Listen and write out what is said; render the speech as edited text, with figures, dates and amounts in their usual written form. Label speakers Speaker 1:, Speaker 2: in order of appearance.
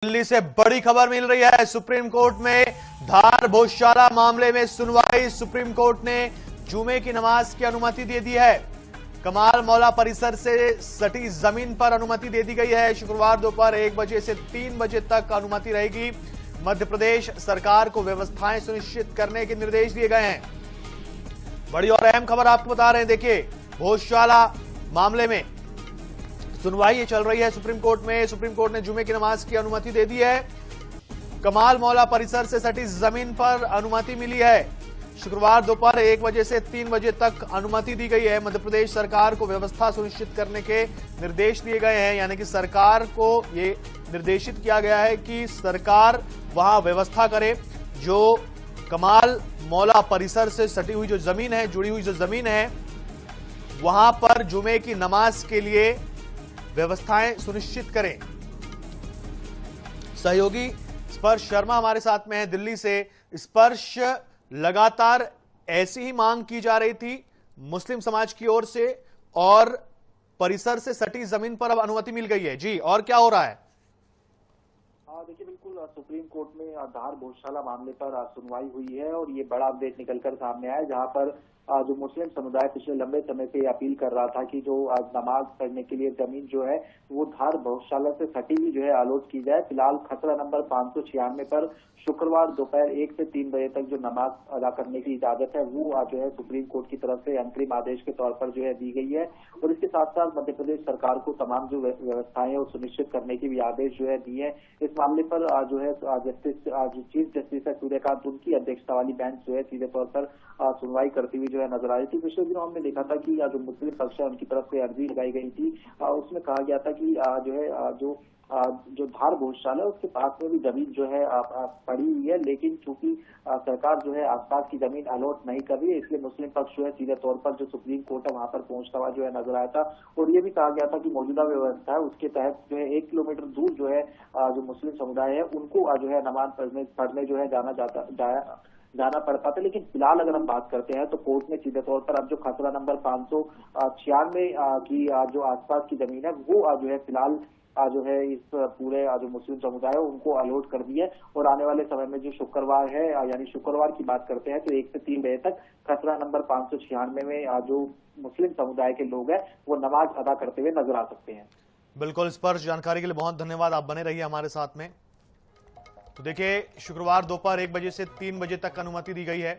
Speaker 1: दिल्ली से बड़ी खबर मिल रही है। सुप्रीम कोर्ट में धार भोजशाला मामले में सुनवाई। सुप्रीम कोर्ट ने जुमे की नमाज की अनुमति दे दी है। कमाल मौला परिसर से सटी जमीन पर अनुमति दे दी गई है। शुक्रवार दोपहर 1 बजे से 3 बजे तक अनुमति रहेगी। मध्य प्रदेश सरकार को व्यवस्थाएं सुनिश्चित करने के निर्देश दिए गए हैं। बड़ी और अहम खबर आपको बता रहे हैं। देखिए, भोजशाला मामले में सुनवाई ये चल रही है सुप्रीम कोर्ट में। सुप्रीम कोर्ट ने जुमे की नमाज की अनुमति दे दी है। कमाल मौला परिसर से सटी जमीन पर अनुमति मिली है। शुक्रवार दोपहर 1 बजे से 3 बजे तक अनुमति दी गई है। मध्य प्रदेश सरकार को व्यवस्था सुनिश्चित करने के निर्देश दिए गए हैं। यानी कि सरकार को ये निर्देशित किया गया है कि सरकार वहां व्यवस्था करे। जो कमाल मौला परिसर से सटी हुई जो जमीन है, जुड़ी हुई जो जमीन है, वहां पर जुमे की नमाज के लिए व्यवस्थाएं सुनिश्चित करें। सहयोगी स्पर्श शर्मा हमारे साथ में है दिल्ली से। स्पर्श, लगातार ऐसी ही मांग की जा रही थी मुस्लिम समाज की ओर से और परिसर से सटी जमीन पर अब अनुमति मिल गई है। जी, और क्या हो रहा है?
Speaker 2: देखिए, बिल्कुल सुप्रीम कोर्ट में धार भोजशाला मामले पर सुनवाई हुई है और ये बड़ा अपडेट निकलकर सामने आया, जहां पर जो मुस्लिम समुदाय पिछले लंबे समय से अपील कर रहा था कि जो नमाज पढ़ने के लिए जमीन जो है वो धार भोजशाला से सटी हुई जो है अलॉट की जाए। फिलहाल खसरा नंबर 596 पर शुक्रवार दोपहर 1 से 3 बजे तक जो नमाज अदा करने की इजाजत है वो जो है सुप्रीम कोर्ट की तरफ से अंतरिम आदेश के तौर पर जो है दी गई है। और इसके साथ साथ मध्य प्रदेश सरकार को तमाम जो व्यवस्थाएं वो सुनिश्चित करने की भी आदेश जो है दिए हैं। इस मामले पर जो है चीफ जस्टिस है सूर्यकांत, उनकी अध्यक्षता वाली बेंच जो है सीधे तौर पर सुनवाई करती हुई जो है नजर आ रही थी। पिछले दिनों हमने देखा था कि जो मुस्लिम पक्ष है उनकी तरफ से अर्जी लगाई गई थी। उसमें कहा गया था कि जो है जो धार भोजशाला है उसके पास में भी जमीन जो है पड़ी हुई है, लेकिन चूंकि सरकार जो है आसपास की जमीन अलॉट नहीं कर रही है, इसलिए मुस्लिम पक्ष जो है सीधे तौर पर जो सुप्रीम कोर्ट है वहां पर पहुंचता हुआ जो है नजर आया था। और ये भी कहा गया था कि मौजूदा व्यवस्था है उसके तहत जो है 1 किलोमीटर दूर जो है जो मुस्लिम समुदाय है उनको जो है नमाज पढ़ने जो है जाना पड़ता था। लेकिन फिलहाल अगर हम बात करते हैं तो कोर्ट ने सीधे तौर पर अब जो खसरा नंबर 596 की जो आसपास की जमीन है वो जो है फिलहाल जो है इस पूरे जो मुस्लिम समुदाय है उनको अलॉट कर दिया है। और आने वाले समय में जो शुक्रवार है, यानी शुक्रवार की बात करते हैं तो 1 से 3 बजे तक खसरा नंबर 596 में जो मुस्लिम समुदाय के लोग हैं वो नमाज अदा करते हुए नजर आ सकते हैं।
Speaker 1: बिल्कुल स्पर्श, जानकारी के लिए बहुत धन्यवाद। आप बने रहिए हमारे साथ में। तो देखिए, शुक्रवार दोपहर 1 बजे से 3 बजे तक अनुमति दी गई है।